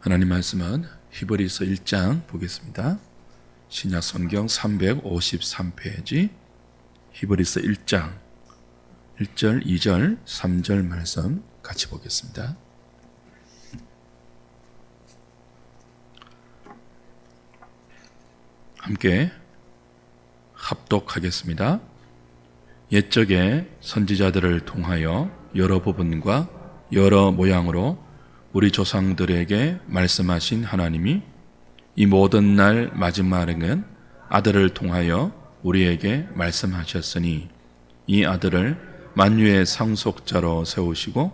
하나님 말씀은 히브리서 1장 보겠습니다. 신약 성경 353페이지 히브리서 1장 1절, 2절, 3절 말씀 같이 보겠습니다. 함께 합독하겠습니다. 옛적에 선지자들을 통하여 여러 부분과 여러 모양으로 우리 조상들에게 말씀하신 하나님이 이 모든 날 마지막에는 아들을 통하여 우리에게 말씀하셨으니 이 아들을 만유의 상속자로 세우시고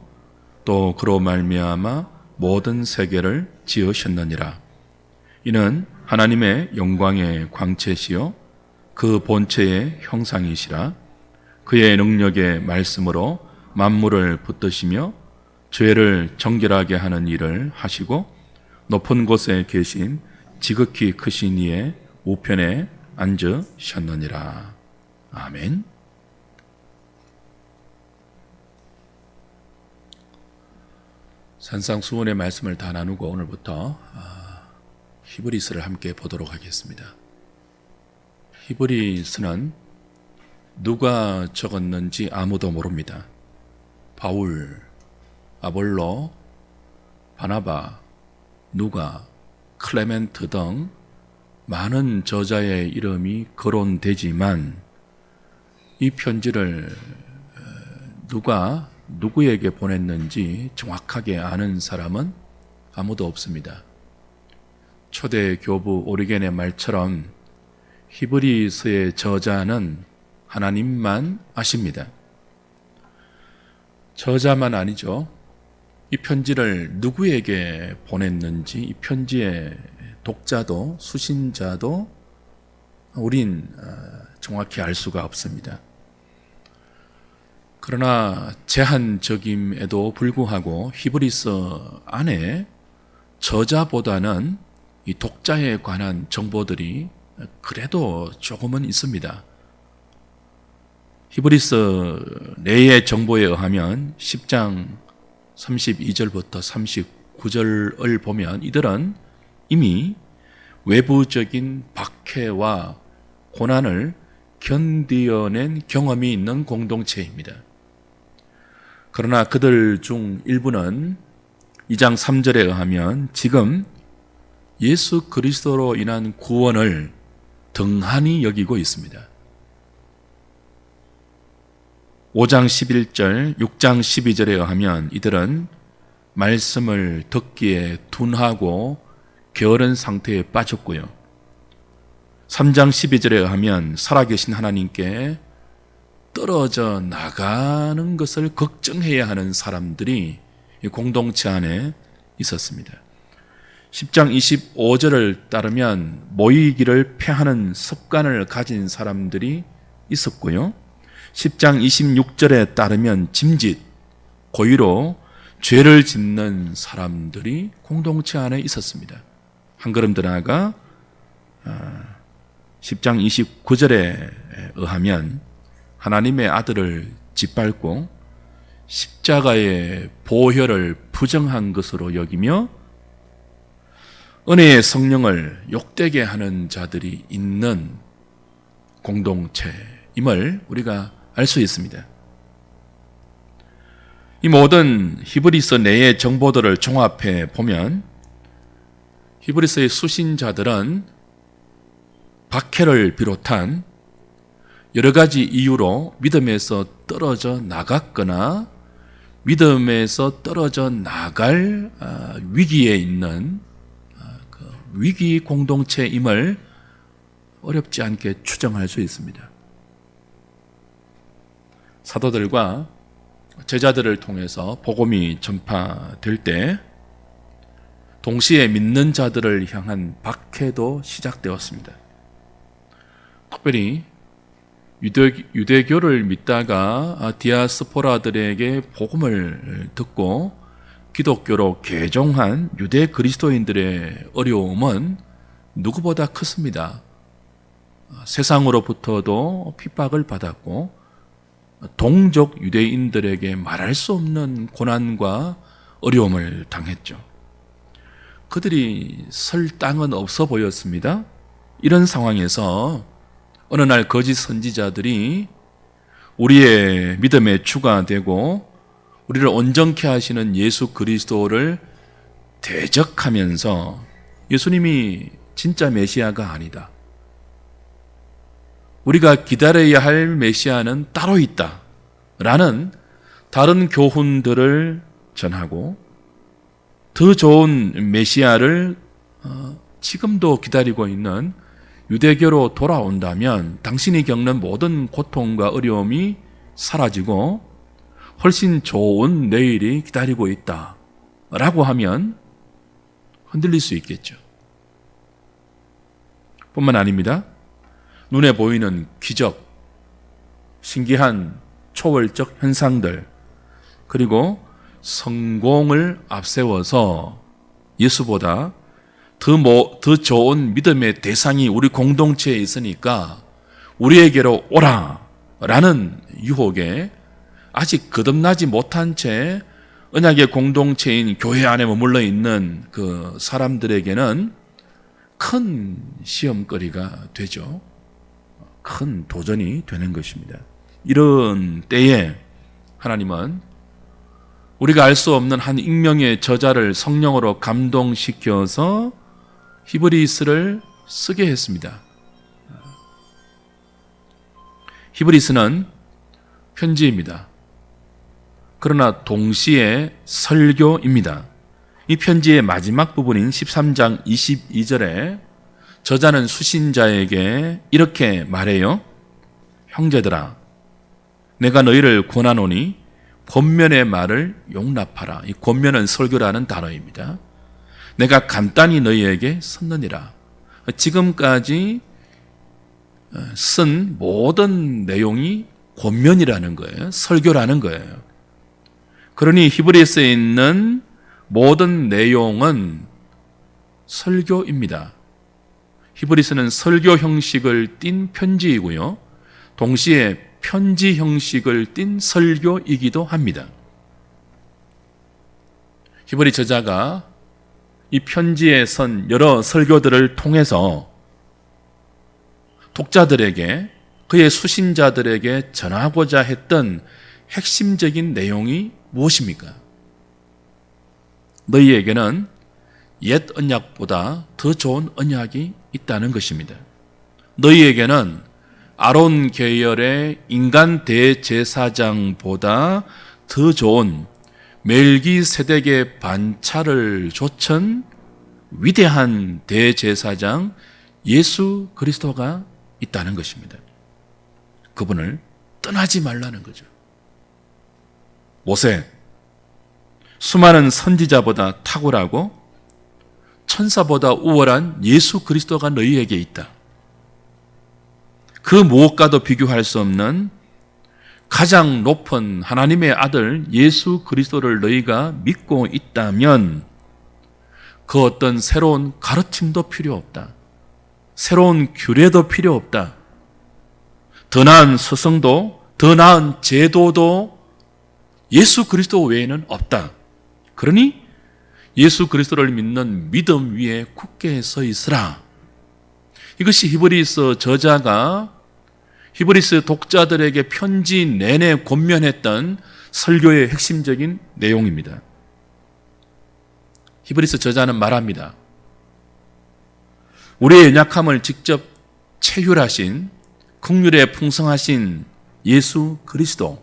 또 그로 말미암아 모든 세계를 지으셨느니라. 이는 하나님의 영광의 광채시요 그 본체의 형상이시라. 그의 능력의 말씀으로 만물을 붙드시며 죄를 정결하게 하는 일을 하시고 높은 곳에 계신 지극히 크신 이의 우편에 앉으셨느니라. 아멘. 산상수훈의 말씀을 다 나누고 오늘부터 히브리서를 함께 보도록 하겠습니다. 히브리서는 누가 적었는지 아무도 모릅니다. 바울, 아볼로, 바나바, 누가, 클레멘트 등 많은 저자의 이름이 거론되지만 이 편지를 누가 누구에게 보냈는지 정확하게 아는 사람은 아무도 없습니다. 초대 교부 오리겐의 말처럼 히브리서의 저자는 하나님만 아십니다. 저자만 아니죠. 이 편지를 누구에게 보냈는지 이 편지의 독자도 수신자도 우린 정확히 알 수가 없습니다. 그러나 제한적임에도 불구하고 히브리서 안에 저자보다는 이 독자에 관한 정보들이 그래도 조금은 있습니다. 히브리서 내의 정보에 의하면 10장 32절부터 39절을 보면 이들은 이미 외부적인 박해와 고난을 견디어낸 경험이 있는 공동체입니다. 그러나 그들 중 일부는 2장 3절에 의하면 지금 예수 그리스도로 인한 구원을 등한히 여기고 있습니다. 5장 11절, 6장 12절에 의하면 이들은 말씀을 듣기에 둔하고 게으른 상태에 빠졌고요. 3장 12절에 의하면 살아계신 하나님께 떨어져 나가는 것을 걱정해야 하는 사람들이 이 공동체 안에 있었습니다. 10장 25절을 따르면 모이기를 패하는 습관을 가진 사람들이 있었고요. 10장 26절에 따르면 짐짓, 고의로 죄를 짓는 사람들이 공동체 안에 있었습니다. 한 걸음 더 나아가 10장 29절에 의하면 하나님의 아들을 짓밟고 십자가의 보혈을 부정한 것으로 여기며 은혜의 성령을 욕되게 하는 자들이 있는 공동체임을 우리가 알 수 있습니다. 이 모든 히브리서 내의 정보들을 종합해 보면 히브리서의 수신자들은 박해를 비롯한 여러 가지 이유로 믿음에서 떨어져 나갔거나 믿음에서 떨어져 나갈 위기에 있는 그 위기 공동체임을 어렵지 않게 추정할 수 있습니다. 사도들과 제자들을 통해서 복음이 전파될 때 동시에 믿는 자들을 향한 박해도 시작되었습니다. 특별히 유대교를 믿다가 디아스포라들에게 복음을 듣고 기독교로 개종한 유대 그리스도인들의 어려움은 누구보다 컸습니다. 세상으로부터도 핍박을 받았고 동족 유대인들에게 말할 수 없는 고난과 어려움을 당했죠. 그들이 설 땅은 없어 보였습니다. 이런 상황에서 어느 날 거짓 선지자들이 우리의 믿음의 주가 되고 우리를 온전케 하시는 예수 그리스도를 대적하면서 예수님이 진짜 메시아가 아니다, 우리가 기다려야 할 메시아는 따로 있다 라는 다른 교훈들을 전하고, 더 좋은 메시아를 지금도 기다리고 있는 유대교로 돌아온다면 당신이 겪는 모든 고통과 어려움이 사라지고 훨씬 좋은 내일이 기다리고 있다 라고 하면 흔들릴 수 있겠죠. 뿐만 아닙니다. 눈에 보이는 기적, 신기한 초월적 현상들, 그리고 성공을 앞세워서 예수보다 더 좋은 믿음의 대상이 우리 공동체에 있으니까 우리에게로 오라 라는 유혹에 아직 거듭나지 못한 채 언약의 공동체인 교회 안에 머물러 있는 그 사람들에게는 큰 시험거리가 되죠. 큰 도전이 되는 것입니다. 이런 때에 하나님은 우리가 알 수 없는 한 익명의 저자를 성령으로 감동시켜서 히브리스를 쓰게 했습니다. 히브리스는 편지입니다. 그러나 동시에 설교입니다. 이 편지의 마지막 부분인 13장 22절에 저자는 수신자에게 이렇게 말해요. 형제들아, 내가 너희를 권하노니 권면의 말을 용납하라. 이 권면은 설교라는 단어입니다. 내가 간단히 너희에게 썼느니라. 지금까지 쓴 모든 내용이 권면이라는 거예요. 설교라는 거예요. 그러니 히브리서에 있는 모든 내용은 설교입니다. 히브리서는 설교 형식을 띤 편지이고요, 동시에 편지 형식을 띤 설교이기도 합니다. 히브리 저자가 이 편지에 선 여러 설교들을 통해서 독자들에게, 그의 수신자들에게 전하고자 했던 핵심적인 내용이 무엇입니까? 너희에게는 옛 언약보다 더 좋은 언약이 있다는 것입니다. 너희에게는 아론 계열의 인간 대제사장보다 더 좋은 멜기세덱의 반차를 좇은 위대한 대제사장 예수 그리스도가 있다는 것입니다. 그분을 떠나지 말라는 거죠. 모세, 수많은 선지자보다 탁월하고 천사보다 우월한 예수 그리스도가 너희에게 있다. 그 무엇과도 비교할 수 없는 가장 높은 하나님의 아들 예수 그리스도를 너희가 믿고 있다면 그 어떤 새로운 가르침도 필요 없다. 새로운 규례도 필요 없다. 더 나은 서성도, 더 나은 제도도 예수 그리스도 외에는 없다. 그러니 예수 그리스도를 믿는 믿음 위에 굳게 서 있으라. 이것이 히브리서 저자가 히브리서 독자들에게 편지 내내 권면했던 설교의 핵심적인 내용입니다. 히브리서 저자는 말합니다. 우리의 연약함을 직접 체휼하신, 긍휼에 풍성하신 예수 그리스도,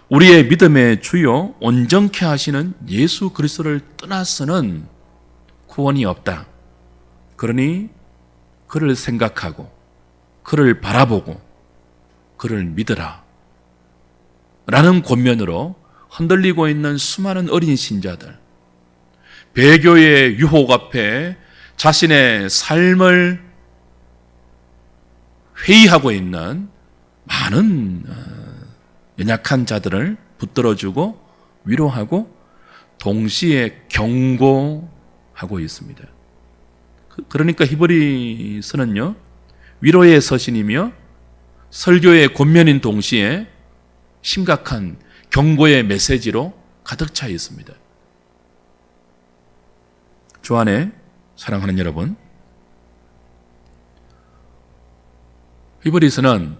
우리의 믿음의 주요 온전케 하시는 예수 그리스도를 떠나서는 구원이 없다. 그러니 그를 생각하고 그를 바라보고 그를 믿으라 라는 권면으로 흔들리고 있는 수많은 어린 신자들, 배교의 유혹 앞에 자신의 삶을 회의하고 있는 많은 연약한 자들을 붙들어주고 위로하고 동시에 경고하고 있습니다. 그러니까 히브리서는요, 위로의 서신이며 설교의 권면인 동시에 심각한 경고의 메시지로 가득 차 있습니다. 주 안에 사랑하는 여러분, 히브리서는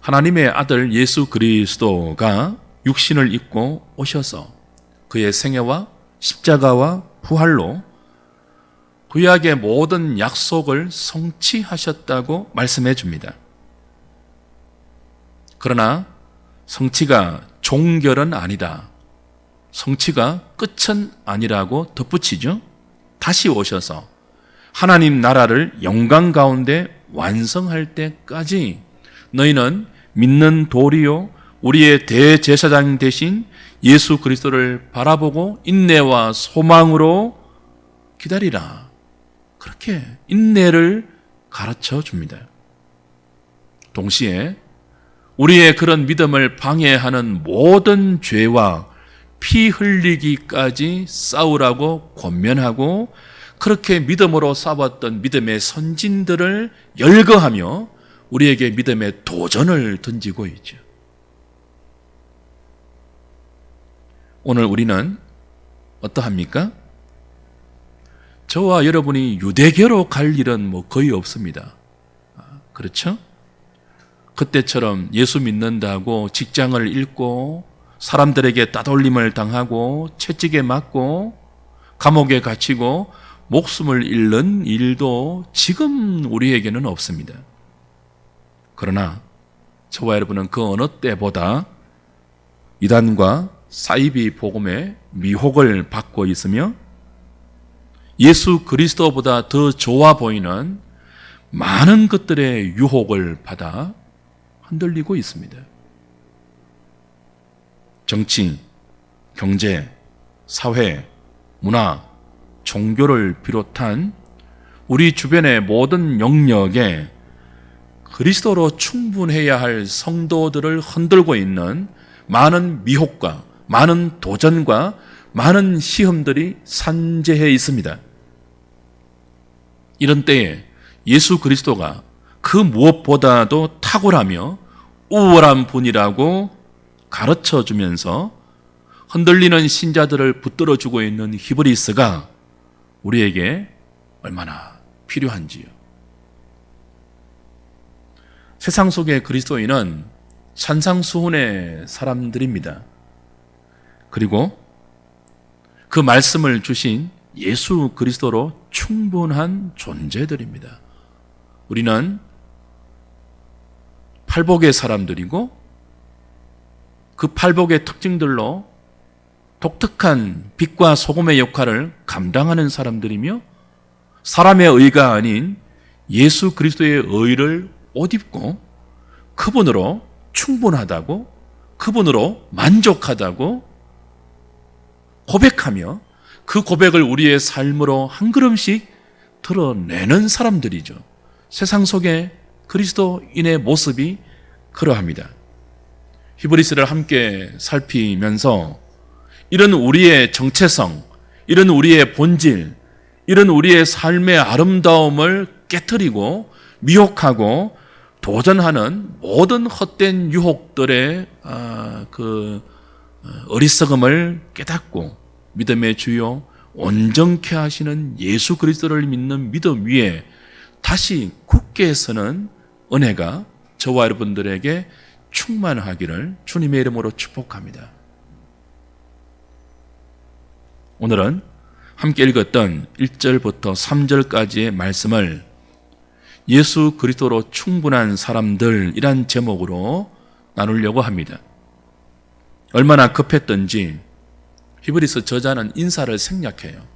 하나님의 아들 예수 그리스도가 육신을 입고 오셔서 그의 생애와 십자가와 부활로 구약의 모든 약속을 성취하셨다고 말씀해 줍니다. 그러나 성취가 종결은 아니다. 성취가 끝은 아니라고 덧붙이죠. 다시 오셔서 하나님 나라를 영광 가운데 완성할 때까지 너희는 믿는 도리요 우리의 대제사장 되신 예수 그리스도를 바라보고 인내와 소망으로 기다리라. 그렇게 인내를 가르쳐 줍니다. 동시에 우리의 그런 믿음을 방해하는 모든 죄와 피 흘리기까지 싸우라고 권면하고 그렇게 믿음으로 싸웠던 믿음의 선진들을 열거하며 우리에게 믿음의 도전을 던지고 있죠. 오늘 우리는 어떠합니까? 저와 여러분이 유대교로 갈 일은 거의 없습니다. 그렇죠? 그때처럼 예수 믿는다고 직장을 잃고 사람들에게 따돌림을 당하고 채찍에 맞고 감옥에 갇히고 목숨을 잃는 일도 지금 우리에게는 없습니다. 그러나 저와 여러분은 그 어느 때보다 이단과 사이비 복음의 미혹을 받고 있으며 예수 그리스도보다 더 좋아 보이는 많은 것들의 유혹을 받아 흔들리고 있습니다. 정치, 경제, 사회, 문화, 종교를 비롯한 우리 주변의 모든 영역에 그리스도로 충분해야 할 성도들을 흔들고 있는 많은 미혹과 많은 도전과 많은 시험들이 산재해 있습니다. 이런 때에 예수 그리스도가 그 무엇보다도 탁월하며 우월한 분이라고 가르쳐 주면서 흔들리는 신자들을 붙들어주고 있는 히브리서가 우리에게 얼마나 필요한지요. 세상 속의 그리스도인은 산상수훈의 사람들입니다. 그리고 그 말씀을 주신 예수 그리스도로 충분한 존재들입니다. 우리는 팔복의 사람들이고 그 팔복의 특징들로 독특한 빛과 소금의 역할을 감당하는 사람들이며 사람의 의가 아닌 예수 그리스도의 의를 옷 입고 그분으로 충분하다고 그분으로 만족하다고 고백하며 그 고백을 우리의 삶으로 한 걸음씩 드러내는 사람들이죠. 세상 속의 그리스도인의 모습이 그러합니다. 히브리서를 함께 살피면서 이런 우리의 정체성, 이런 우리의 본질, 이런 우리의 삶의 아름다움을 깨트리고 미혹하고 도전하는 모든 헛된 유혹들의 어리석음을 깨닫고 믿음의 주요 온전케 하시는 예수 그리스도를 믿는 믿음 위에 다시 굳게 서는 은혜가 저와 여러분들에게 충만하기를 주님의 이름으로 축복합니다. 오늘은 함께 읽었던 1절부터 3절까지의 말씀을 예수 그리스도로 충분한 사람들이란 제목으로 나누려고 합니다. 얼마나 급했던지 히브리서 저자는 인사를 생략해요.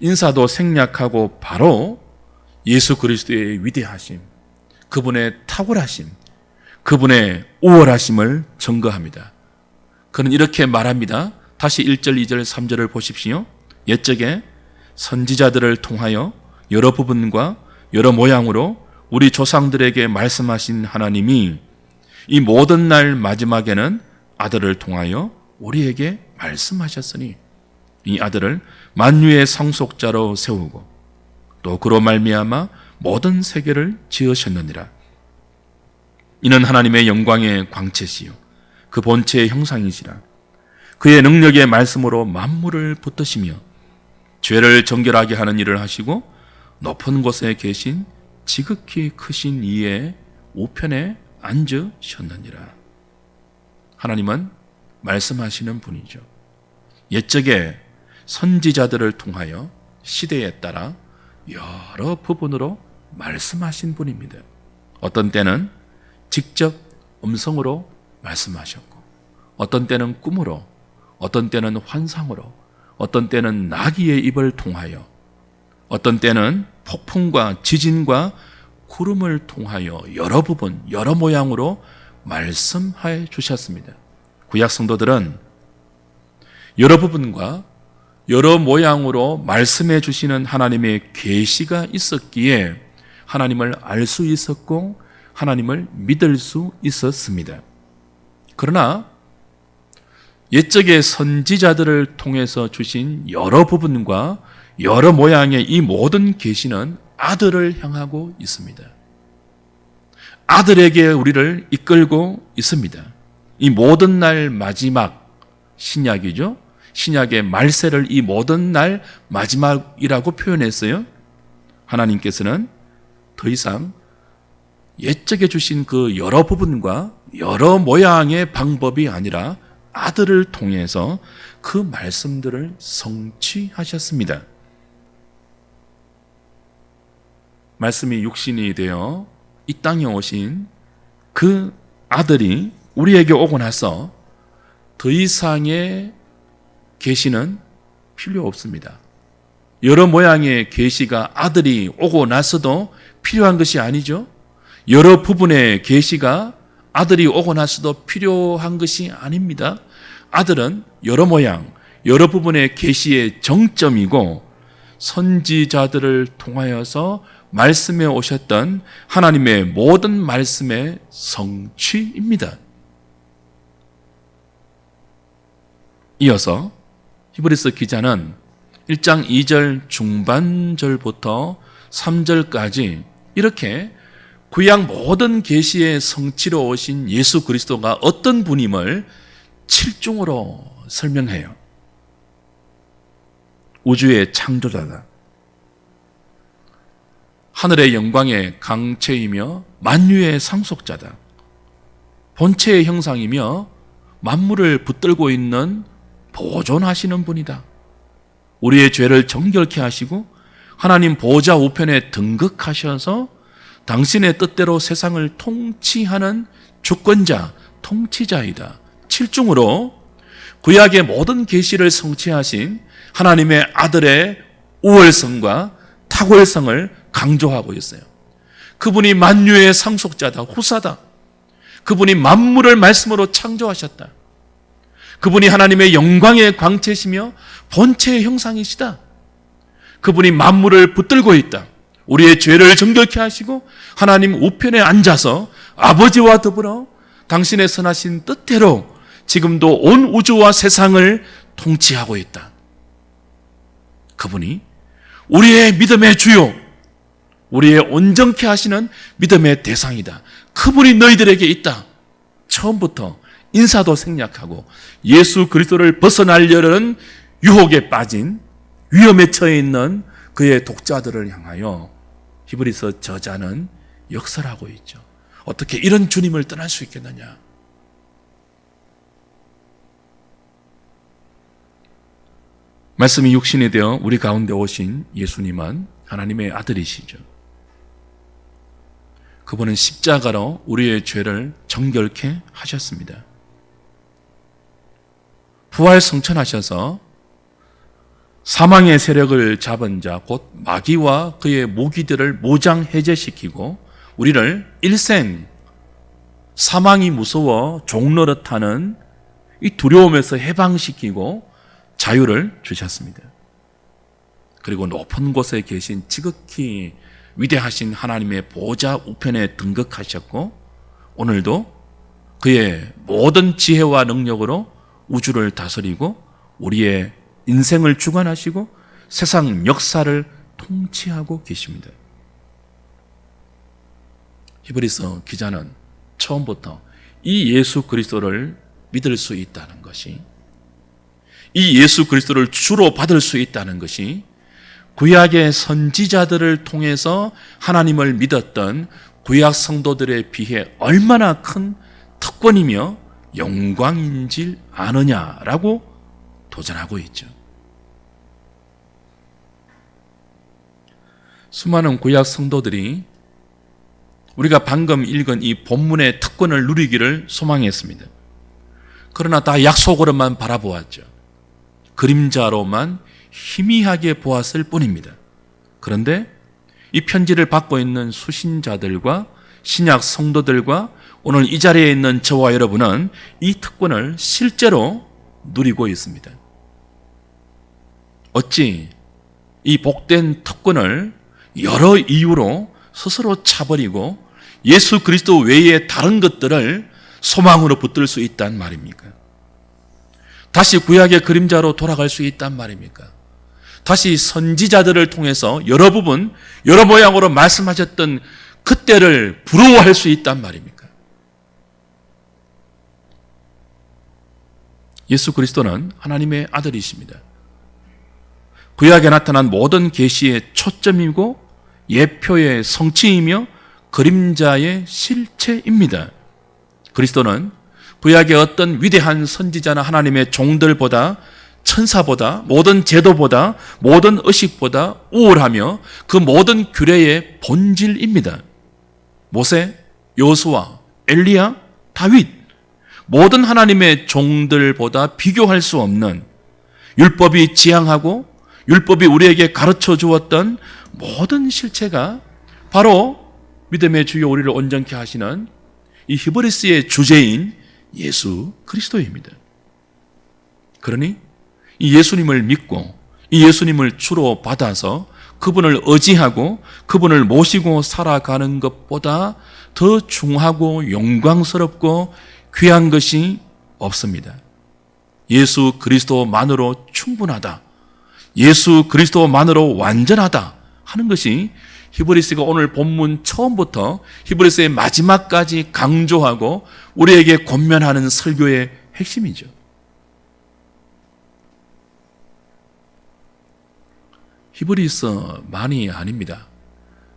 인사도 생략하고 바로 예수 그리스도의 위대하심, 그분의 탁월하심, 그분의 우월하심을 증거합니다. 그는 이렇게 말합니다. 다시 1절, 2절, 3절을 보십시오. 옛적에 선지자들을 통하여 여러 부분과 여러 모양으로 우리 조상들에게 말씀하신 하나님이 이 모든 날 마지막에는 아들을 통하여 우리에게 말씀하셨으니 이 아들을 만유의 상속자로 세우고 또 그로 말미암아 모든 세계를 지으셨느니라. 이는 하나님의 영광의 광채시요 그 본체의 형상이시라. 그의 능력의 말씀으로 만물을 붙드시며 죄를 정결하게 하는 일을 하시고 높은 곳에 계신 지극히 크신 이의 우편에 앉으셨느니라. 하나님은 말씀하시는 분이죠. 옛적에 선지자들을 통하여 시대에 따라 여러 부분으로 말씀하신 분입니다. 어떤 때는 직접 음성으로 말씀하셨고, 어떤 때는 꿈으로, 어떤 때는 환상으로, 어떤 때는 나귀의 입을 통하여, 어떤 때는 폭풍과 지진과 구름을 통하여 여러 부분, 여러 모양으로 말씀해 주셨습니다. 구약 성도들은 여러 부분과 여러 모양으로 말씀해 주시는 하나님의 계시가 있었기에 하나님을 알 수 있었고 하나님을 믿을 수 있었습니다. 그러나 옛적의 선지자들을 통해서 주신 여러 부분과 여러 모양의 이 모든 계시는 아들을 향하고 있습니다. 아들에게 우리를 이끌고 있습니다. 이 모든 날 마지막 신약이죠. 신약의 말세를 이 모든 날 마지막이라고 표현했어요. 하나님께서는 더 이상 옛적에 주신 그 여러 부분과 여러 모양의 방법이 아니라 아들을 통해서 그 말씀들을 성취하셨습니다. 말씀이 육신이 되어 이 땅에 오신 그 아들이 우리에게 오고 나서 더 이상의 계시는 필요 없습니다. 여러 모양의 계시가 아들이 오고 나서도 필요한 것이 아니죠. 여러 부분의 계시가 아들이 오고 나서도 필요한 것이 아닙니다. 아들은 여러 모양, 여러 부분의 계시의 정점이고 선지자들을 통하여서 말씀해 오셨던 하나님의 모든 말씀의 성취입니다. 이어서 히브리서 기자는 1장 2절 중반절부터 3절까지 이렇게 구약 모든 계시의 성취로 오신 예수 그리스도가 어떤 분임을 7중으로 설명해요. 우주의 창조자다. 하늘의 영광의 강체이며 만유의 상속자다. 본체의 형상이며 만물을 붙들고 있는 보존하시는 분이다. 우리의 죄를 정결케 하시고 하나님 보좌 우편에 등극하셔서 당신의 뜻대로 세상을 통치하는 주권자, 통치자이다. 7중으로 구약의 모든 계시를 성취하신 하나님의 아들의 우월성과 탁월성을 강조하고 있어요. 그분이 만유의 상속자다, 후사다. 그분이 만물을 말씀으로 창조하셨다. 그분이 하나님의 영광의 광채시며 본체의 형상이시다. 그분이 만물을 붙들고 있다. 우리의 죄를 정결케 하시고 하나님 우편에 앉아서 아버지와 더불어 당신의 선하신 뜻대로 지금도 온 우주와 세상을 통치하고 있다. 그분이 우리의 믿음의 주요, 우리의 온전케 하시는 믿음의 대상이다. 그분이 너희들에게 있다. 처음부터 인사도 생략하고 예수 그리스도를 벗어나려는 유혹에 빠진 위험에 처해 있는 그의 독자들을 향하여 히브리서 저자는 역설하고 있죠. 어떻게 이런 주님을 떠날 수 있겠느냐? 말씀이 육신이 되어 우리 가운데 오신 예수님은 하나님의 아들이시죠. 그분은 십자가로 우리의 죄를 정결케 하셨습니다. 부활 성천하셔서 사망의 세력을 잡은 자, 곧 마귀와 그의 무기들을 모장 해제시키고 우리를 일생 사망이 무서워 종노릇하는 이 두려움에서 해방시키고 자유를 주셨습니다. 그리고 높은 곳에 계신 지극히 위대하신 하나님의 보좌 우편에 등극하셨고 오늘도 그의 모든 지혜와 능력으로 우주를 다스리고 우리의 인생을 주관하시고 세상 역사를 통치하고 계십니다. 히브리서 기자는 처음부터 이 예수 그리스도를 믿을 수 있다는 것이, 이 예수 그리스도를 주로 받을 수 있다는 것이 구약의 선지자들을 통해서 하나님을 믿었던 구약 성도들에 비해 얼마나 큰 특권이며 영광인지 아느냐라고 도전하고 있죠. 수많은 구약 성도들이 우리가 방금 읽은 이 본문의 특권을 누리기를 소망했습니다. 그러나 다 약속으로만 바라보았죠. 그림자로만 희미하게 보았을 뿐입니다. 그런데 이 편지를 받고 있는 수신자들과 신약 성도들과 오늘 이 자리에 있는 저와 여러분은 이 특권을 실제로 누리고 있습니다. 어찌 이 복된 특권을 여러 이유로 스스로 차버리고 예수 그리스도 외에 다른 것들을 소망으로 붙들 수 있단 말입니까? 다시 구약의 그림자로 돌아갈 수 있단 말입니까? 다시 선지자들을 통해서 여러 부분, 여러 모양으로 말씀하셨던 그때를 부러워할 수 있단 말입니까? 예수 그리스도는 하나님의 아들이십니다. 구약에 나타난 모든 계시의 초점이고 예표의 성취이며 그림자의 실체입니다. 그리스도는 구약의 어떤 위대한 선지자나 하나님의 종들보다 천사보다 모든 제도보다 모든 의식보다 우월하며 그 모든 규례의 본질입니다. 모세, 여호수아, 엘리야, 다윗 모든 하나님의 종들보다 비교할 수 없는 율법이 지향하고 율법이 우리에게 가르쳐 주었던 모든 실체가 바로 믿음의 주요 우리를 온전케 하시는 이 히브리스의 주제인 예수 그리스도입니다. 그러니 이 예수님을 믿고 이 예수님을 주로 받아서 그분을 의지하고 그분을 모시고 살아가는 것보다 더 중하고 영광스럽고 귀한 것이 없습니다. 예수 그리스도만으로 충분하다. 예수 그리스도만으로 완전하다 하는 것이 히브리스가 오늘 본문 처음부터 히브리스의 마지막까지 강조하고 우리에게 권면하는 설교의 핵심이죠. 히브리서만이 아닙니다.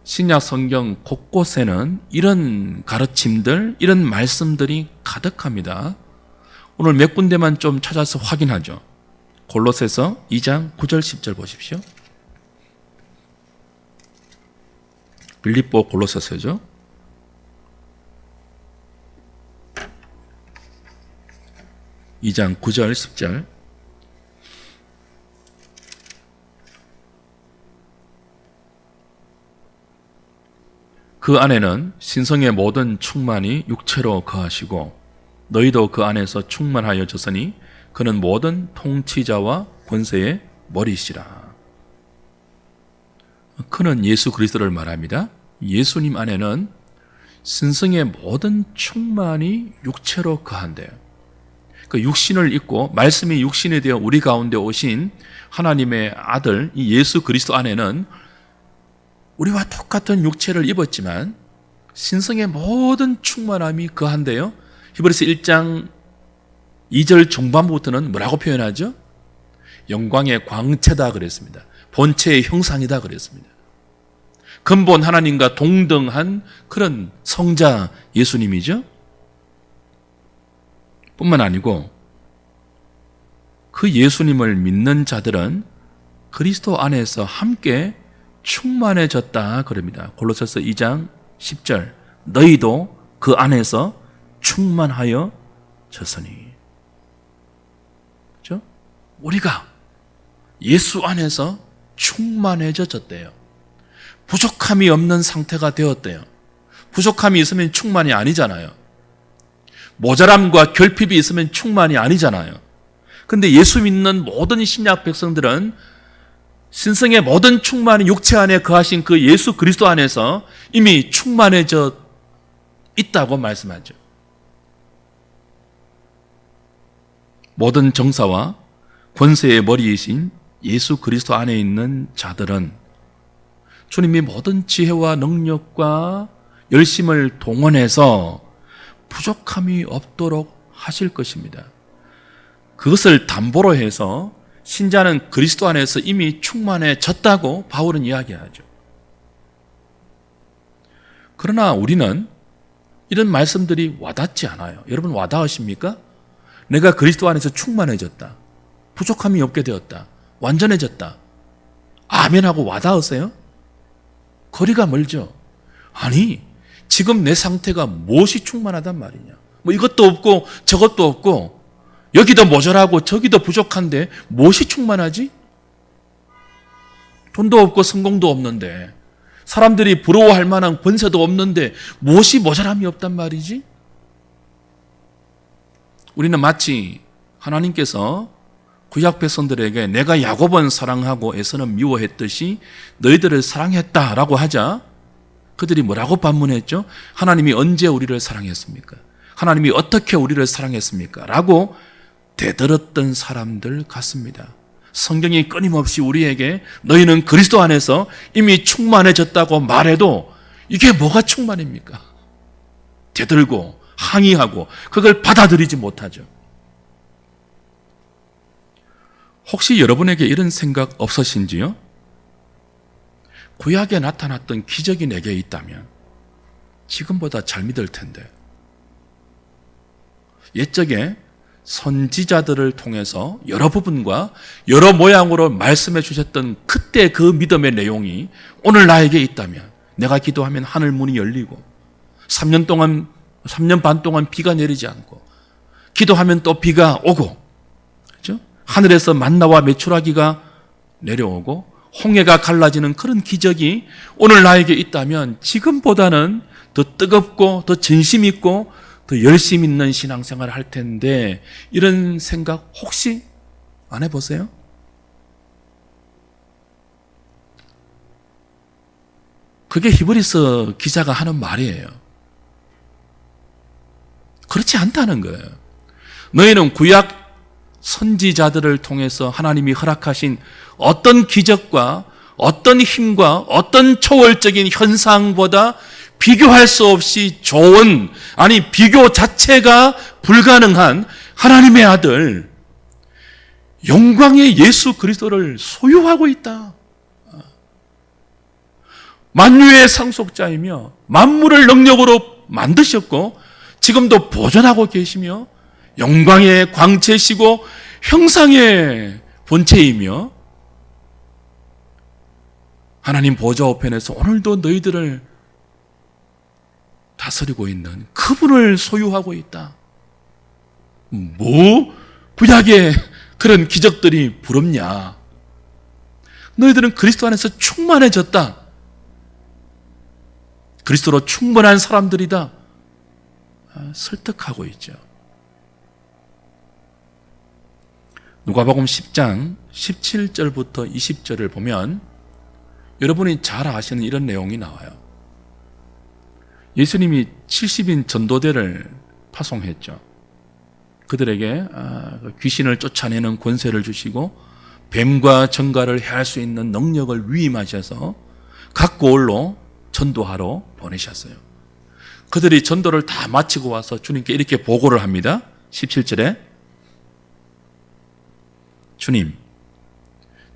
신약 성경 곳곳에는 이런 가르침들, 이런 말씀들이 가득합니다. 오늘 몇 군데만 좀 찾아서 확인하죠. 골로새서 2장 9절 10절 보십시오. 빌립보 골로새서죠. 이 장 9절 10절. 그 안에는 신성의 모든 충만이 육체로 거하시고 너희도 그 안에서 충만하여졌으니 그는 모든 통치자와 권세의 머리시라. 그는 예수 그리스도를 말합니다. 예수님 안에는 신성의 모든 충만이 육체로 거한대요. 그 육신을 입고 말씀이 육신이 되어 우리 가운데 오신 하나님의 아들 이 예수 그리스도 안에는 우리와 똑같은 육체를 입었지만 신성의 모든 충만함이 거한대요. 히브리서 1장 2절 중반부터는 뭐라고 표현하죠? 영광의 광채다 그랬습니다. 본체의 형상이다 그랬습니다. 근본 하나님과 동등한 그런 성자 예수님이죠. 뿐만 아니고 그 예수님을 믿는 자들은 그리스도 안에서 함께 충만해졌다 그럽니다. 골로새서 2장 10절 너희도 그 안에서 충만하여 졌으니. 그렇죠? 우리가 예수 안에서 충만해졌대요. 부족함이 없는 상태가 되었대요. 부족함이 있으면 충만이 아니잖아요. 모자람과 결핍이 있으면 충만이 아니잖아요. 근데 예수 믿는 모든 신약 백성들은 신성의 모든 충만이 육체 안에 거하신 그 예수 그리스도 안에서 이미 충만해져 있다고 말씀하죠. 모든 정사와 권세의 머리이신 예수 그리스도 안에 있는 자들은 주님이 모든 지혜와 능력과 열심을 동원해서 부족함이 없도록 하실 것입니다. 그것을 담보로 해서 신자는 그리스도 안에서 이미 충만해졌다고 바울은 이야기하죠. 그러나 우리는 이런 말씀들이 와닿지 않아요. 여러분 와닿으십니까? 내가 그리스도 안에서 충만해졌다. 부족함이 없게 되었다. 완전해졌다. 아멘하고 와닿으세요? 거리가 멀죠. 아니, 지금 내 상태가 무엇이 충만하단 말이냐. 뭐 이것도 없고 저것도 없고 여기도 모자라고 저기도 부족한데 무엇이 충만하지? 돈도 없고 성공도 없는데 사람들이 부러워할 만한 권세도 없는데 무엇이 모자람이 없단 말이지? 우리는 마치 하나님께서 구약 백성들에게 내가 야곱은 사랑하고 에서는 미워했듯이 너희들을 사랑했다라고 하자 그들이 뭐라고 반문했죠? 하나님이 언제 우리를 사랑했습니까? 하나님이 어떻게 우리를 사랑했습니까? 라고 대들었던 사람들 같습니다. 성경이 끊임없이 우리에게 너희는 그리스도 안에서 이미 충만해졌다고 말해도 이게 뭐가 충만입니까? 대들고 항의하고 그걸 받아들이지 못하죠. 혹시 여러분에게 이런 생각 없으신지요? 구약에 나타났던 기적이 내게 있다면 지금보다 잘 믿을 텐데 옛적에 선지자들을 통해서 여러 부분과 여러 모양으로 말씀해 주셨던 그때 그 믿음의 내용이 오늘 나에게 있다면 내가 기도하면 하늘 문이 열리고 3년 반 동안 비가 내리지 않고 기도하면 또 비가 오고 그렇죠? 하늘에서 만나와 메추라기가 내려오고 홍해가 갈라지는 그런 기적이 오늘 나에게 있다면 지금보다는 더 뜨겁고 더 진심 있고 더 열심 있는 신앙생활을 할 텐데 이런 생각 혹시 안 해보세요? 그게 히브리서 기자가 하는 말이에요. 그렇지 않다는 거예요. 너희는 구약 선지자들을 통해서 하나님이 허락하신 어떤 기적과 어떤 힘과 어떤 초월적인 현상보다 비교할 수 없이 좋은, 아니 비교 자체가 불가능한 하나님의 아들 영광의 예수 그리스도를 소유하고 있다. 만유의 상속자이며 만물을 능력으로 만드셨고 지금도 보존하고 계시며 영광의 광채시고 형상의 본체이며 하나님 보좌 우편에서 오늘도 너희들을 다스리고 있는 그분을 소유하고 있다. 뭐 구약의 그런 기적들이 부럽냐? 너희들은 그리스도 안에서 충만해졌다. 그리스도로 충분한 사람들이다. 설득하고 있죠. 누가복음 10장 17절부터 20절을 보면 여러분이 잘 아시는 이런 내용이 나와요. 예수님이 70인 전도대를 파송했죠. 그들에게 귀신을 쫓아내는 권세를 주시고 뱀과 정갈을 해할 수 있는 능력을 위임하셔서 각 고을로 전도하러 보내셨어요. 그들이 전도를 다 마치고 와서 주님께 이렇게 보고를 합니다. 17절에 주님,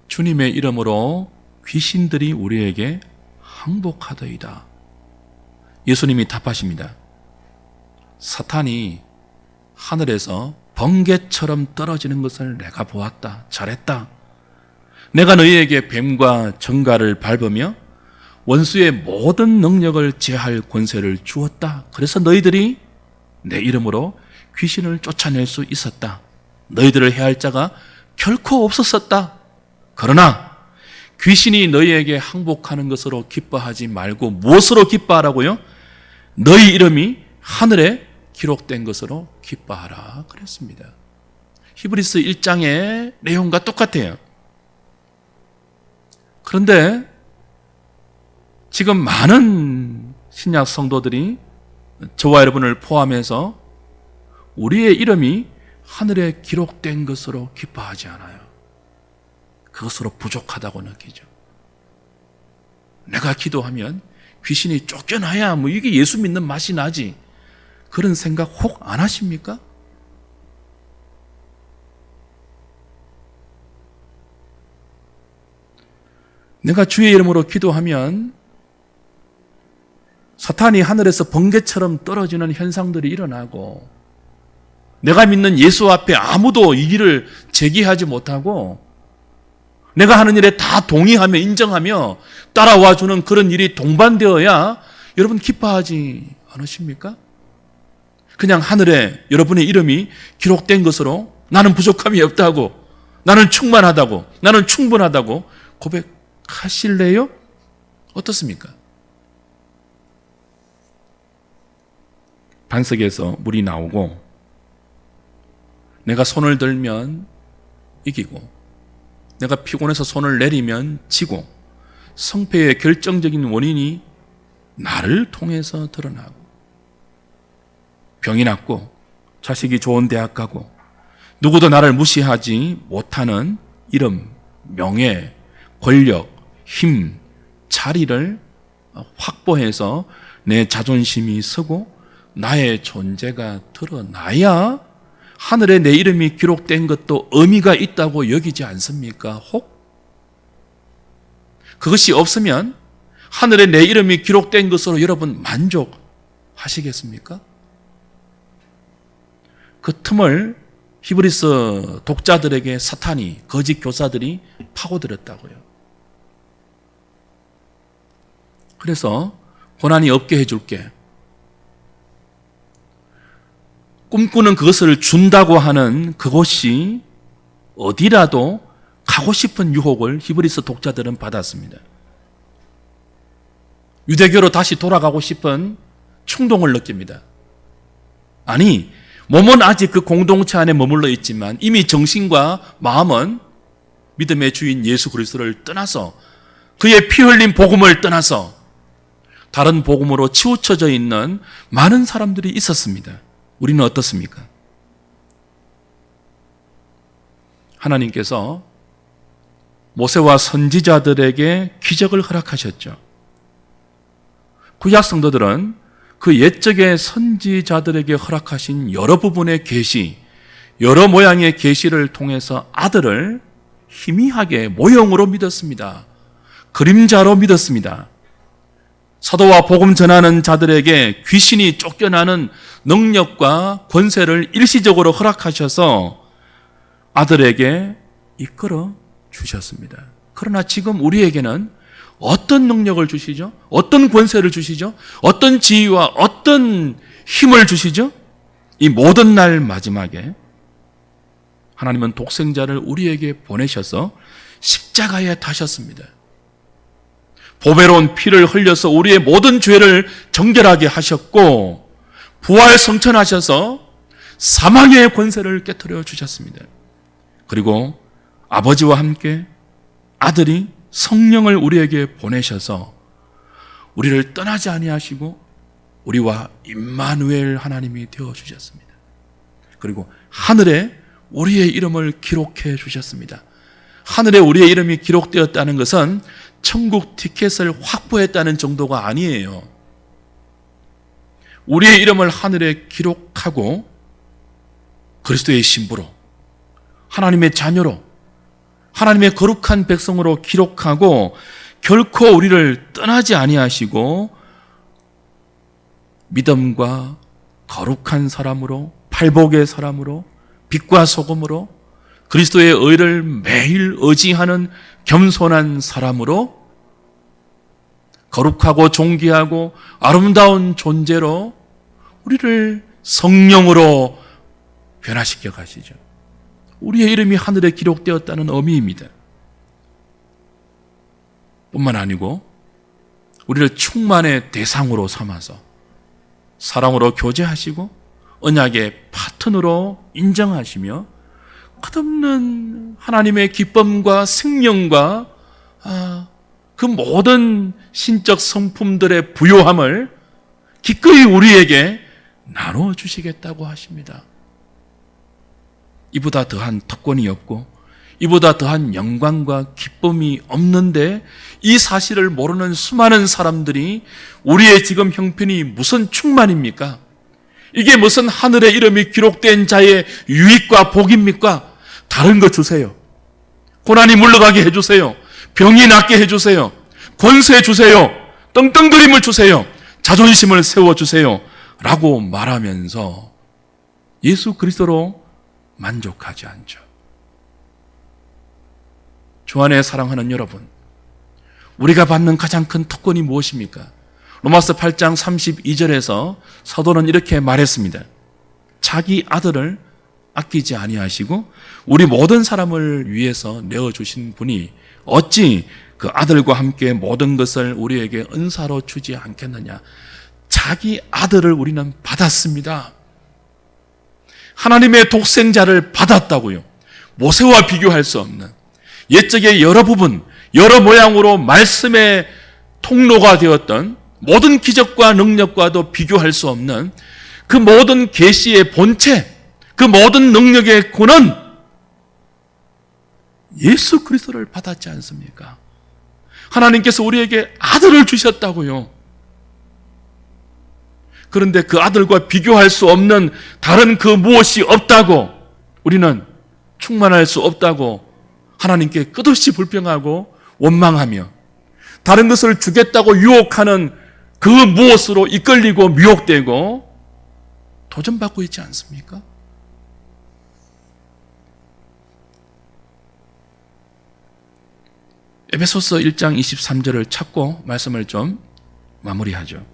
주님의 이름으로 귀신들이 우리에게 항복하더이다. 예수님이 답하십니다. 사탄이 하늘에서 번개처럼 떨어지는 것을 내가 보았다. 잘했다. 내가 너희에게 뱀과 정갈을 밟으며 원수의 모든 능력을 제할 권세를 주었다. 그래서 너희들이 내 이름으로 귀신을 쫓아낼 수 있었다. 너희들을 해할 자가 결코 없었었다. 그러나 귀신이 너희에게 항복하는 것으로 기뻐하지 말고 무엇으로 기뻐하라고요? 너희 이름이 하늘에 기록된 것으로 기뻐하라 그랬습니다. 히브리서 1장의 내용과 똑같아요. 그런데 지금 많은 신약 성도들이 저와 여러분을 포함해서 우리의 이름이 하늘에 기록된 것으로 기뻐하지 않아요. 그것으로 부족하다고 느끼죠. 내가 기도하면 귀신이 쫓겨나야 뭐 이게 예수 믿는 맛이 나지. 그런 생각 혹 안 하십니까? 내가 주의 이름으로 기도하면 사탄이 하늘에서 번개처럼 떨어지는 현상들이 일어나고 내가 믿는 예수 앞에 아무도 이의를 제기하지 못하고 내가 하는 일에 다 동의하며 인정하며 따라와 주는 그런 일이 동반되어야 여러분 기뻐하지 않으십니까? 그냥 하늘에 여러분의 이름이 기록된 것으로 나는 부족함이 없다고, 나는 충만하다고, 나는 충분하다고 고백하실래요? 어떻습니까? 반석에서 물이 나오고 내가 손을 들면 이기고 내가 피곤해서 손을 내리면 지고 성패의 결정적인 원인이 나를 통해서 드러나고 병이 낫고 자식이 좋은 대학 가고 누구도 나를 무시하지 못하는 이름, 명예, 권력, 힘, 자리를 확보해서 내 자존심이 서고 나의 존재가 드러나야 하늘에 내 이름이 기록된 것도 의미가 있다고 여기지 않습니까? 혹? 그것이 없으면 하늘에 내 이름이 기록된 것으로 여러분 만족하시겠습니까? 그 틈을 히브리서 독자들에게 사탄이, 거짓 교사들이 파고들었다고요. 그래서 고난이 없게 해줄게. 꿈꾸는 그것을 준다고 하는 그곳이 어디라도 가고 싶은 유혹을 히브리서 독자들은 받았습니다. 유대교로 다시 돌아가고 싶은 충동을 느낍니다. 아니, 몸은 아직 그 공동체 안에 머물러 있지만 이미 정신과 마음은 믿음의 주인 예수 그리스도를 떠나서 그의 피 흘린 복음을 떠나서 다른 복음으로 치우쳐져 있는 많은 사람들이 있었습니다. 우리는 어떻습니까? 하나님께서 모세와 선지자들에게 기적을 허락하셨죠. 구약 성도들은 그 옛적의 선지자들에게 허락하신 여러 부분의 계시, 여러 모양의 계시를 통해서 아들을 희미하게 모형으로 믿었습니다. 그림자로 믿었습니다. 사도와 복음 전하는 자들에게 귀신이 쫓겨나는 능력과 권세를 일시적으로 허락하셔서 아들에게 이끌어 주셨습니다. 그러나 지금 우리에게는 어떤 능력을 주시죠? 어떤 권세를 주시죠? 어떤 지위와 어떤 힘을 주시죠? 이 모든 날 마지막에 하나님은 독생자를 우리에게 보내셔서 십자가에 타셨습니다. 보배로운 피를 흘려서 우리의 모든 죄를 정결하게 하셨고 부활 성천하셔서 사망의 권세를 깨트려 주셨습니다. 그리고 아버지와 함께 아들이 성령을 우리에게 보내셔서 우리를 떠나지 아니하시고 우리와 임마누엘 하나님이 되어 주셨습니다. 그리고 하늘에 우리의 이름을 기록해 주셨습니다. 하늘에 우리의 이름이 기록되었다는 것은 천국 티켓을 확보했다는 정도가 아니에요. 우리의 이름을 하늘에 기록하고 그리스도의 신부로, 하나님의 자녀로, 하나님의 거룩한 백성으로 기록하고 결코 우리를 떠나지 아니하시고 믿음과 거룩한 사람으로, 팔복의 사람으로, 빛과 소금으로 그리스도의 의를 매일 의지하는 겸손한 사람으로 거룩하고 존귀하고 아름다운 존재로 우리를 성령으로 변화시켜 가시죠. 우리의 이름이 하늘에 기록되었다는 의미입니다. 뿐만 아니고 우리를 충만의 대상으로 삼아서 사랑으로 교제하시고 언약의 파트너로 인정하시며 끝없는 하나님의 기쁨과 생명과 그 모든 신적 성품들의 부요함을 기꺼이 우리에게 나누어 주시겠다고 하십니다. 이보다 더한 특권이 없고 이보다 더한 영광과 기쁨이 없는데 이 사실을 모르는 수많은 사람들이 우리의 지금 형편이 무슨 충만입니까? 이게 무슨 하늘의 이름이 기록된 자의 유익과 복입니까? 다른 거 주세요. 고난이 물러가게 해주세요. 병이 낫게 해주세요. 권세 주세요. 떵떵거림을 주세요. 자존심을 세워주세요. 라고 말하면서 예수 그리스도로 만족하지 않죠. 주 안에 사랑하는 여러분, 우리가 받는 가장 큰 특권이 무엇입니까? 로마서 8장 32절에서 사도는 이렇게 말했습니다. 자기 아들을 아끼지 아니하시고 우리 모든 사람을 위해서 내어주신 분이 어찌 그 아들과 함께 모든 것을 우리에게 은사로 주지 않겠느냐. 자기 아들을 우리는 받았습니다. 하나님의 독생자를 받았다고요. 모세와 비교할 수 없는 옛적의 여러 부분, 여러 모양으로 말씀의 통로가 되었던 모든 기적과 능력과도 비교할 수 없는 그 모든 계시의 본체, 그 모든 능력의 근원, 예수 그리스도를 받았지 않습니까? 하나님께서 우리에게 아들을 주셨다고요. 그런데 그 아들과 비교할 수 없는 다른 그 무엇이 없다고, 우리는 충만할 수 없다고 하나님께 끝없이 불평하고 원망하며 다른 것을 주겠다고 유혹하는 그 무엇으로 이끌리고 미혹되고 도전받고 있지 않습니까? 에베소서 1장 23절을 찾고 말씀을 좀 마무리하죠.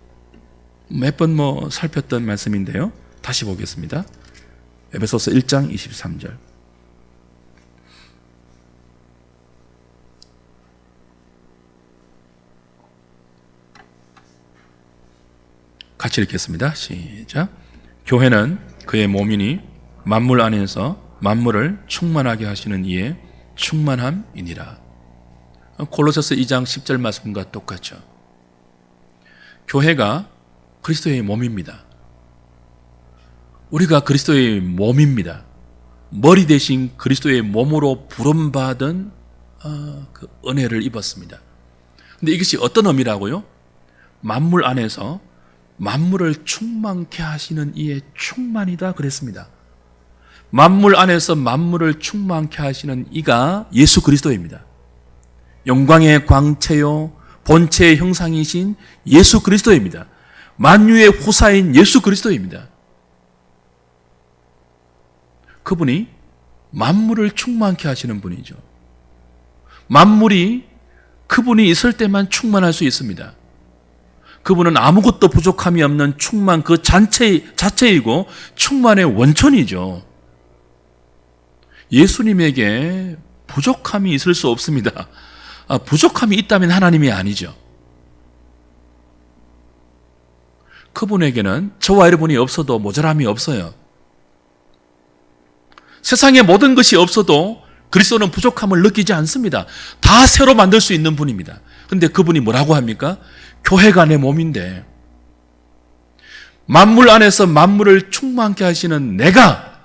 몇 번 살폈던 말씀인데요. 다시 보겠습니다. 에베소서 1장 23절. 같이 읽겠습니다. 시작. 교회는 그의 몸이니 만물 안에서 만물을 충만하게 하시는 이의 충만함이니라. 골로새서 2장 10절 말씀과 똑같죠. 교회가 그리스도의 몸입니다. 우리가 그리스도의 몸입니다. 머리 대신 그리스도의 몸으로 부름받은 그 은혜를 입었습니다. 근데 이것이 어떤 의미라고요? 만물 안에서 만물을 충만케 하시는 이의 충만이다 그랬습니다. 만물 안에서 만물을 충만케 하시는 이가 예수 그리스도입니다. 영광의 광채요 본체의 형상이신 예수 그리스도입니다. 만유의 후사인 예수 그리스도입니다. 그분이 만물을 충만케 하시는 분이죠. 만물이 그분이 있을 때만 충만할 수 있습니다. 그분은 아무것도 부족함이 없는 충만 그 자체이고 충만의 원천이죠. 예수님에게 부족함이 있을 수 없습니다. 부족함이 있다면 하나님이 아니죠. 그분에게는 저와 여러분이 없어도 모자람이 없어요. 세상의 모든 것이 없어도 그리스도는 부족함을 느끼지 않습니다. 다 새로 만들 수 있는 분입니다. 그런데 그분이 뭐라고 합니까? 교회가 내 몸인데 만물 안에서 만물을 충만케 하시는 내가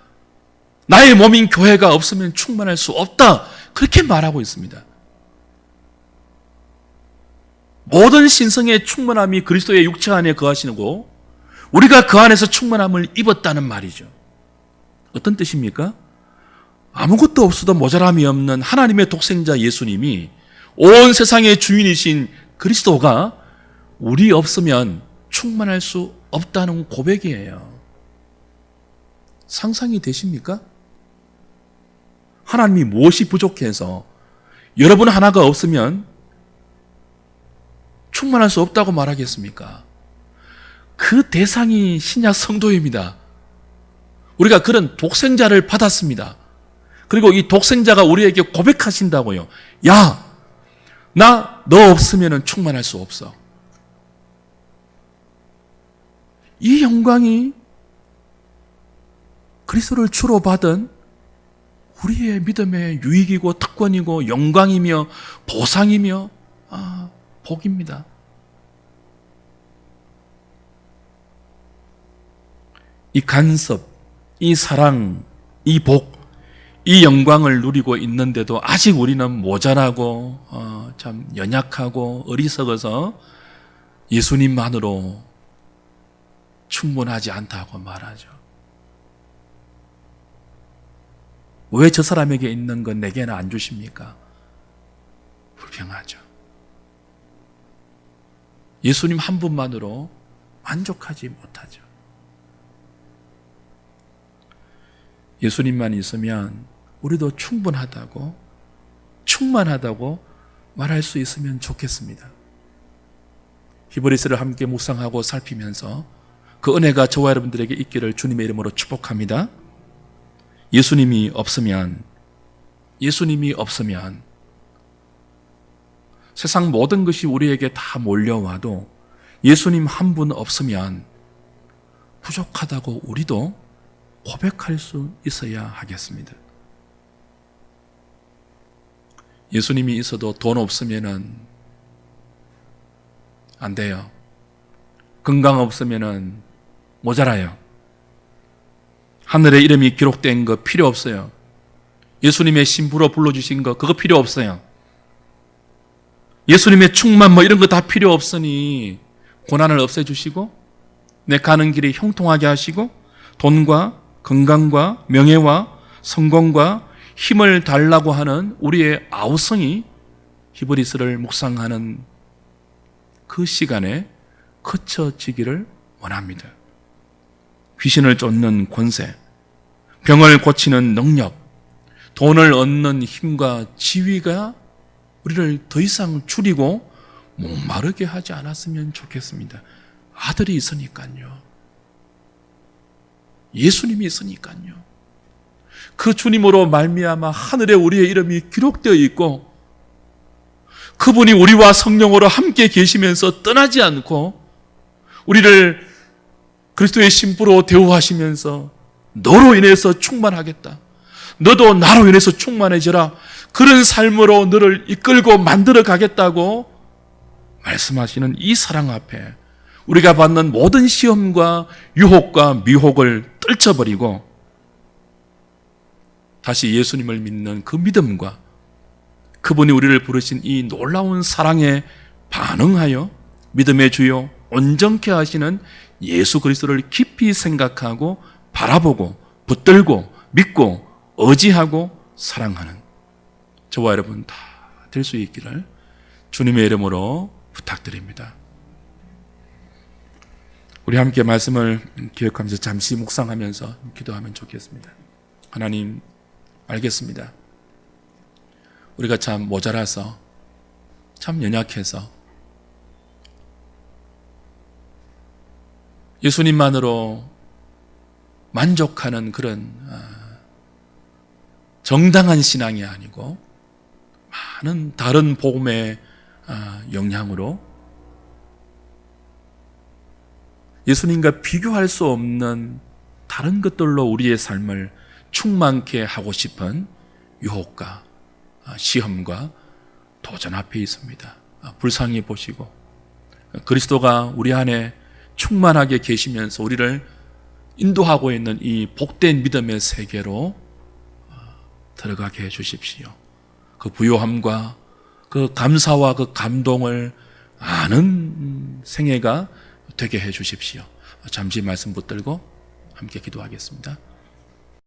나의 몸인 교회가 없으면 충만할 수 없다. 그렇게 말하고 있습니다. 모든 신성의 충만함이 그리스도의 육체 안에 거하시고 우리가 그 안에서 충만함을 입었다는 말이죠. 어떤 뜻입니까? 아무것도 없어도 모자람이 없는 하나님의 독생자 예수님이 온 세상의 주인이신 그리스도가 우리 없으면 충만할 수 없다는 고백이에요. 상상이 되십니까? 하나님이 무엇이 부족해서 여러분 하나가 없으면 충만할 수 없다고 말하겠습니까? 그 대상이 신약 성도입니다. 우리가 그런 독생자를 받았습니다. 그리고 이 독생자가 우리에게 고백하신다고요. 야, 나 너 없으면 충만할 수 없어. 이 영광이 그리스도를 주로 받은 우리의 믿음의 유익이고 특권이고 영광이며 보상이며 복입니다. 이 간섭, 이 사랑, 이 복, 이 영광을 누리고 있는데도 아직 우리는 모자라고 참 연약하고 어리석어서 예수님만으로 충분하지 않다고 말하죠. 왜 저 사람에게 있는 건 내게는 안 주십니까? 불평하죠. 예수님 한 분만으로 만족하지 못하죠. 예수님만 있으면 우리도 충분하다고, 충만하다고 말할 수 있으면 좋겠습니다. 히브리서를 함께 묵상하고 살피면서 그 은혜가 저와 여러분들에게 있기를 주님의 이름으로 축복합니다. 예수님이 없으면 세상 모든 것이 우리에게 다 몰려와도 예수님 한 분 없으면 부족하다고 우리도 고백할 수 있어야 하겠습니다. 예수님이 있어도 돈 없으면은 안 돼요. 건강 없으면은 모자라요. 하늘에 이름이 기록된 거 필요 없어요. 예수님의 신부로 불러주신 거 그거 필요 없어요. 예수님의 충만 이런 거 다 필요 없으니 고난을 없애주시고 내 가는 길이 형통하게 하시고 돈과 건강과 명예와 성공과 힘을 달라고 하는 우리의 아우성이 히브리서를 묵상하는 그 시간에 그쳐지기를 원합니다. 귀신을 쫓는 권세, 병을 고치는 능력, 돈을 얻는 힘과 지위가 우리를 더 이상 줄이고 목마르게 하지 않았으면 좋겠습니다. 아들이 있으니까요. 예수님이 있으니까요. 그 주님으로 말미암아 하늘에 우리의 이름이 기록되어 있고 그분이 우리와 성령으로 함께 계시면서 떠나지 않고 우리를 그리스도의 신부로 대우하시면서 너로 인해서 충만하겠다. 너도 나로 인해서 충만해져라. 그런 삶으로 너를 이끌고 만들어 가겠다고 말씀하시는 이 사랑 앞에 우리가 받는 모든 시험과 유혹과 미혹을 떨쳐버리고 다시 예수님을 믿는 그 믿음과 그분이 우리를 부르신 이 놀라운 사랑에 반응하여 믿음의 주요 온전케 하시는 예수 그리스도를 깊이 생각하고 바라보고 붙들고 믿고 의지하고 사랑하는 저와 여러분 다 될 수 있기를 주님의 이름으로 부탁드립니다. 우리 함께 말씀을 기억하면서 잠시 묵상하면서 기도하면 좋겠습니다. 하나님, 알겠습니다. 우리가 참 모자라서, 참 연약해서 예수님만으로 만족하는 그런 정당한 신앙이 아니고 많은 다른 복음의 영향으로 예수님과 비교할 수 없는 다른 것들로 우리의 삶을 충만케 하고 싶은 유혹과 시험과 도전 앞에 있습니다. 불쌍히 보시고 그리스도가 우리 안에 충만하게 계시면서 우리를 인도하고 있는 이 복된 믿음의 세계로 들어가게 해주십시오. 그 부요함과 그 감사와 그 감동을 아는 생애가 되게 해주십시오. 잠시 말씀 붙들고 함께 기도하겠습니다.